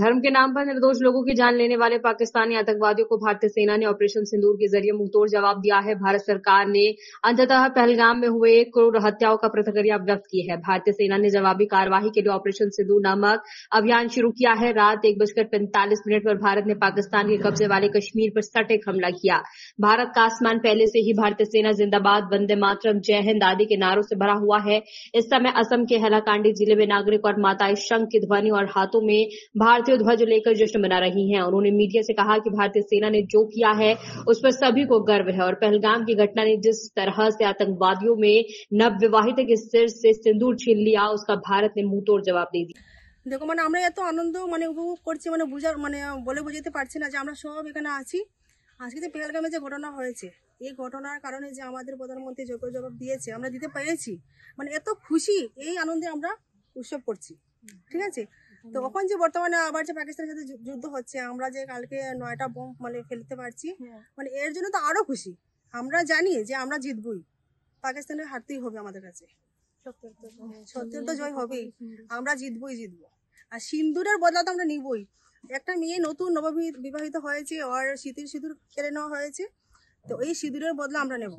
धर्म के नाम पर निर्दोष लोगों की जान लेने वाले पाकिस्तानी आतंकवादियों को भारतीय सेना ने ऑपरेशन सिंदूर के जरिए मुंहतोड़ जवाब दिया है। भारत सरकार ने अंततः पहलगाम में हुए क्रूर हत्याओं का प्रतिक्रिया व्यक्त की है। भारतीय सेना ने जवाबी कार्रवाई के लिए ऑपरेशन सिंदूर नामक अभियान शुरू किया है। रात 1:45 पर भारत ने पाकिस्तान के कब्जे वाले कश्मीर पर सटीक हमला किया। भारत का आसमान पहले से ही भारतीय सेना जिंदाबाद, वंदे मातरम, जय हिंद आदि के नारों से भरा हुआ है। इस समय असम के हैलाकांडी जिले में नागरिक और माताएं शंख की ध्वनि और हाथों में भारतीय ध्वज लेकर जश्न मना रही हैं। उन्होंने मीडिया से कहा कि भारतीय सेना ने जो किया है उस पर सभी को गर्व है और पहलगाम की घटना ने जिस तरह से आतंकवादियों में नवविवाहित के सिर से सिंदूर छीन लिया, उसका भारत ने मुंहतोड़ जवाब दे दिया। দেখো আমরা এত আনন্দ উপভোগ করছি বুঝার বলে বুঝাতে পারছি না যে আমরা সব এখানে আছি। আজকে যে পেহেলগামে যে ঘটনা হয়েছে, এই ঘটনার কারণে যে আমাদের প্রধানমন্ত্রী যোগ্য জবাব দিয়েছে, আমরা দিতে পেরেছি, এত খুশি, এই আনন্দে আমরা উৎসব করছি। ঠিক আছে, তো এখন যে বর্তমানে আবার যে পাকিস্তানের সাথে যুদ্ধ হচ্ছে, আমরা যে কালকে 9টা বোম ফেলতে পারছি, এর জন্য তো আরো খুশি। আমরা জানি যে আমরা জিতবই, পাকিস্তানের হারতেই হবে আমাদের কাছে, সত্যের তো জয় হবেই, আমরা জিতবো। আর সিঁদুরের বদলা তো আমরা নিবই। একটা মেয়ে নতুন নববিবাহিত হয়েছে, আর সিঁদুর কেড়ে নেওয়া হয়েছে, তো এই সিঁদুরের বদলা আমরা নেব।